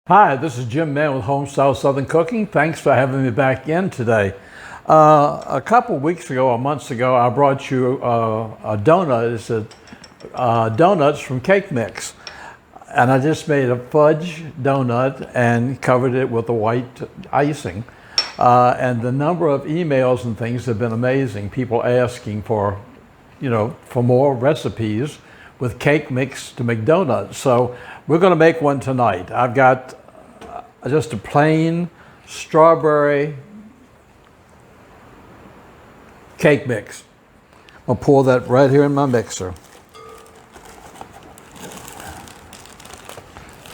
Hi, this is Jim Mann with Homestyle Southern Cooking. Thanks for having me back in today. A couple weeks ago or months ago, I brought you a donut. It's donuts from Cake Mix. And I just made a fudge donut and covered it with a white icing. And the number of emails and things have been amazing. People asking for, for more recipes with Cake Mix to make donuts. So we're going to make one tonight. I've got just a plain strawberry cake mix. I'll pour that right here in my mixer.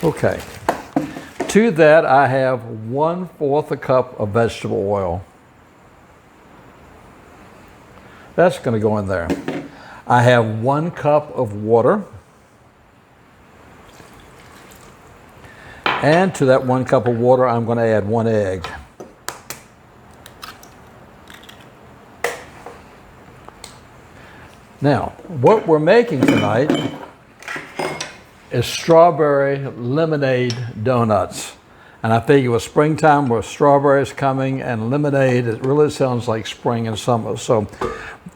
Okay. To that, I have 1/4 a cup of vegetable oil. That's going to go in there. I have 1 cup of water. And to that 1 cup of water, I'm going to add 1 egg. Now, what we're making tonight is strawberry lemonade donuts. And I figure with springtime, with strawberries coming and lemonade, it really sounds like spring and summer. So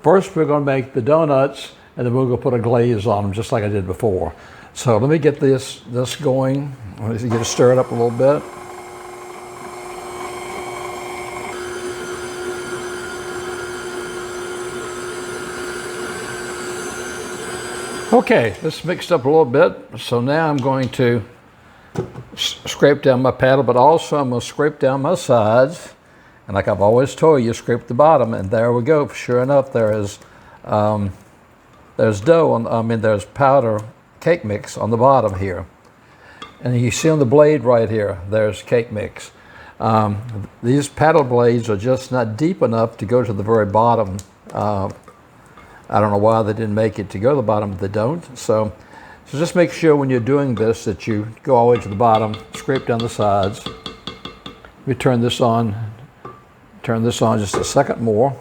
first we're going to make the donuts, and then we're going to put a glaze on them, just like I did before. So let me get this going. Let me get it stirred up a little bit. Okay, this mixed up a little bit. So now I'm going to scrape down my paddle, but also I'm going to scrape down my sides. And like I've always told you, scrape the bottom, and there we go. Sure enough, there's dough. There's powder cake mix on the bottom here. And you see on the blade right here, there's cake mix. These paddle blades are just not deep enough to go to the very bottom. I don't know why they didn't make it to go to the bottom, but they don't. So just make sure when you're doing this that you go all the way to the bottom, scrape down the sides. We turn this on just a second more.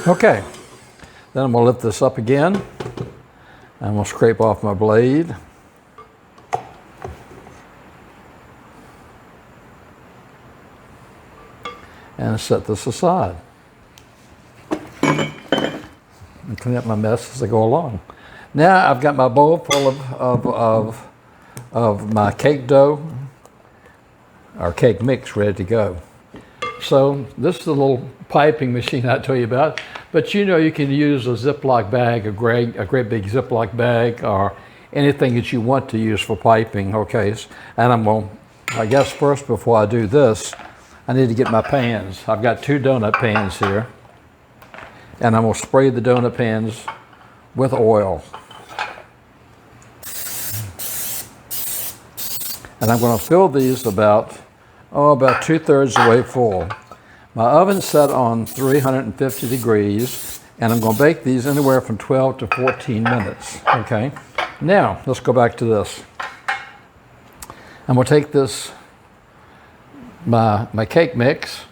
Okay, then I'm going to lift this up again. I'm going to scrape off my blade. And set this aside. And clean up my mess as I go along. Now I've got my bowl full of my cake dough, or cake mix, ready to go. So this is the little piping machine I told you about. But you can use a Ziploc bag, a great big Ziploc bag, or anything that you want to use for piping, okay? And I guess first before I do this, I need to get my pans. I've got 2 donut pans here. And I'm going to spray the donut pans with oil. And I'm going to fill these about 2/3 the way full. My oven's set on 350 degrees, and I'm going to bake these anywhere from 12 to 14 minutes, okay? Now, let's go back to this. I'm going to take this, my cake mix,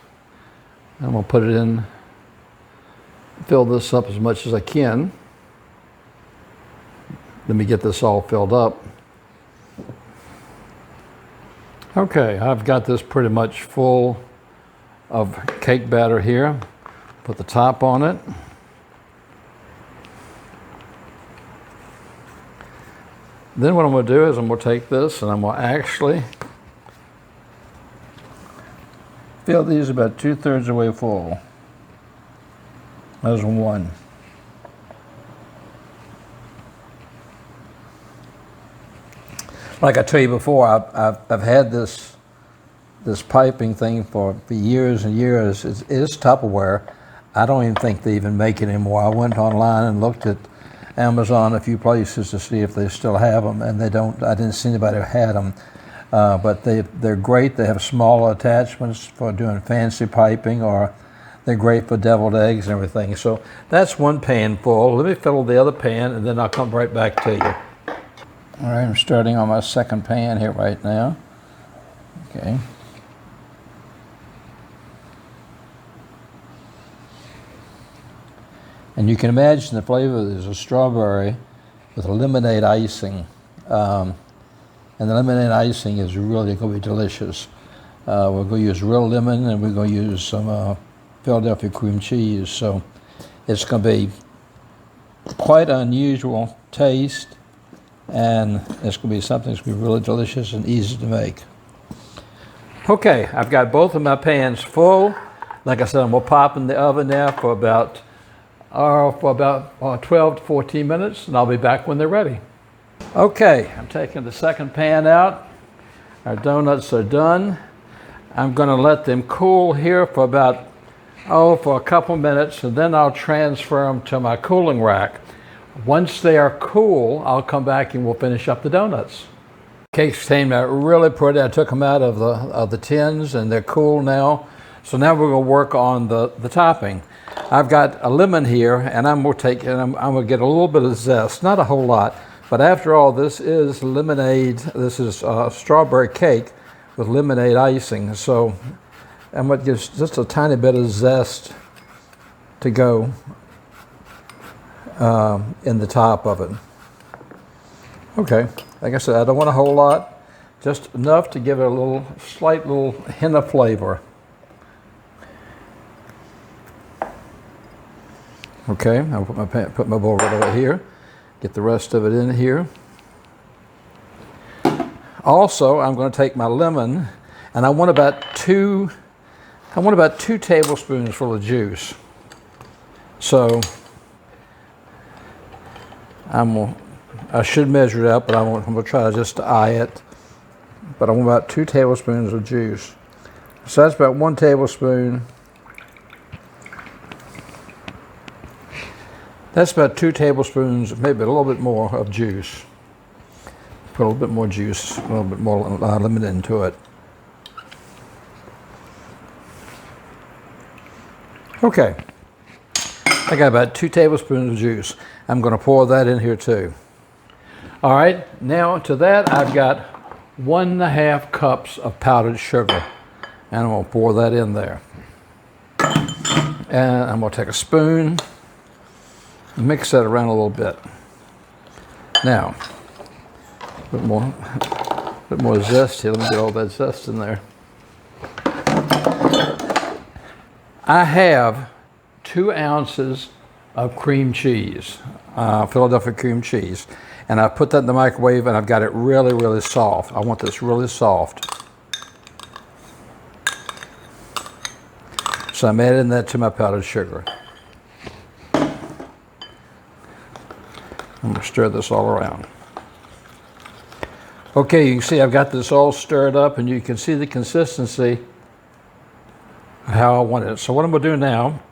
I'm going to put it in, fill this up as much as I can. Let me get this all filled up. Okay, I've got this pretty much full of cake batter here. Put the top on it. Then what I'm going to do is I'm going to take this and I'm going to actually fill these about 2/3 the way full. There's one. Like I told you before, I've had this piping thing for years and years. It is Tupperware. I don't even think they even make it anymore. I went online and looked at Amazon, a few places, to see if they still have them, and they don't. I didn't see anybody who had them. But they're great. They have smaller attachments for doing fancy piping, or they're great for deviled eggs and everything. So that's one pan full. Let me fill the other pan, and then I'll come right back to you. All right, I'm starting on my second pan here right now. Okay. And you can imagine the flavor. There's a strawberry with lemonade icing. And the lemonade icing is really going to be delicious. We're going to use real lemon, and we're going to use some Philadelphia cream cheese. So it's going to be quite unusual taste, and it's going to be something that's going to be really delicious and easy to make. Okay, I've got both of my pans full. Like I said, I'm going to pop in the oven now for about 12 to 14 minutes, and I'll be back when they're ready. Okay, I'm taking the second pan out. Our donuts are done. I'm going to let them cool here for about, for a couple minutes, and then I'll transfer them to my cooling rack. Once they are cool, I'll come back and we'll finish up the donuts. Cakes came out really pretty. I took them out of the tins, and they're cool now. So now we're going to work on the topping. I've got a lemon here, and I'm going to get a little bit of zest, not a whole lot. But after all, this is lemonade. This is strawberry cake with lemonade icing. So I'm going to give just a tiny bit of zest to go in the top of it. Okay, like I said, I don't want a whole lot, just enough to give it a slight little hint of flavor. Okay, I'll put my bowl right over here. Get the rest of it in here. Also, I'm going to take my lemon, and I want about two tablespoons full of juice. So I should measure it out, but I'm going to try just to eye it. But I want about 2 tablespoons of juice. So that's about 1 tablespoon. That's about 2 tablespoons, maybe a little bit more of juice. Put a little bit more juice, a little bit more lemon into it. Okay, I got about 2 tablespoons of juice. I'm going to pour that in here too. All right, now to that I've got 1.5 cups of powdered sugar, and I'm going to pour that in there. And I'm going to take a spoon and mix that around a little bit. Now, a bit more zest here. Let me get all that zest in there. I have 2 ounces of cream cheese, Philadelphia cream cheese, and I put that in the microwave, and I've got it really, really soft. I want this really soft. So I'm adding that to my powdered sugar. I'm going to stir this all around. Okay, you can see I've got this all stirred up, and you can see the consistency of how I want it. So what I'm going to do now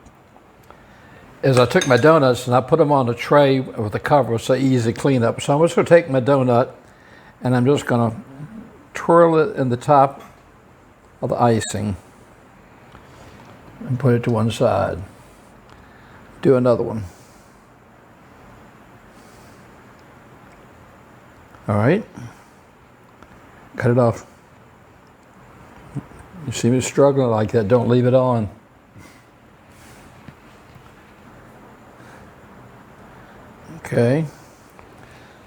is I took my donuts and I put them on a tray with a cover so easy cleanup. So I'm just going to take my donut, and I'm just going to twirl it in the top of the icing and put it to one side. Do another one. All right. Cut it off. You see me struggling like that, don't leave it on. Okay,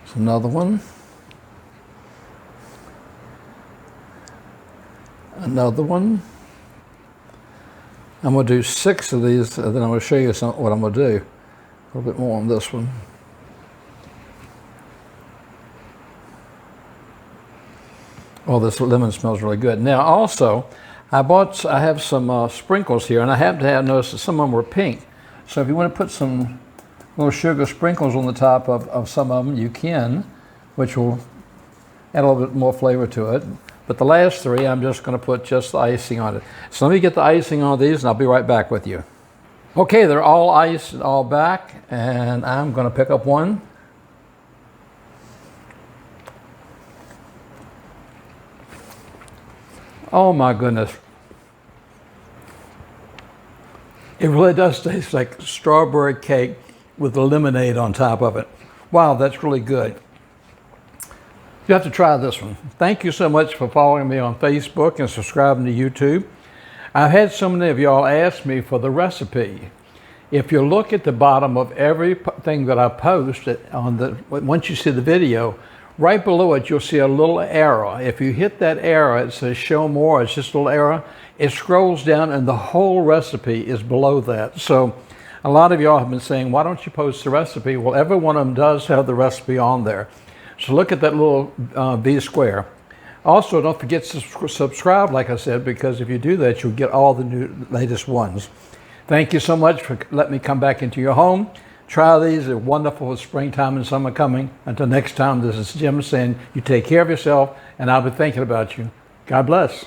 there's another one. Another one. I'm going to do 6 of these, and then I'm going to show you what I'm going to do. A little bit more on this one. Oh, this lemon smells really good. Now, also, I have some sprinkles here, and I happen to have noticed that some of them were pink. So if you want to put some little sugar sprinkles on the top of some of them, you can, which will add a little bit more flavor to it. But the last 3, I'm just going to put just the icing on it. So let me get the icing on these, and I'll be right back with you. Okay, they're all iced and all back, and I'm going to pick up one. Oh my goodness. It really does taste like strawberry cake with the lemonade on top of it. Wow, that's really good. You have to try this one. Thank you so much for following me on Facebook and subscribing to YouTube. I've had so many of y'all ask me for the recipe. If you look at the bottom of everything that I post once you see the video, right below it, you'll see a little arrow. If you hit that arrow, it says show more. It's just a little arrow. It scrolls down and the whole recipe is below that. So a lot of y'all have been saying, why don't you post the recipe? Well, every one of them does have the recipe on there. So look at that little V square. Also, don't forget to subscribe, like I said, because if you do that, you'll get all the latest ones. Thank you so much for letting me come back into your home. Try these. They're wonderful with springtime and summer coming. Until next time, this is Jim saying you take care of yourself, and I'll be thinking about you. God bless.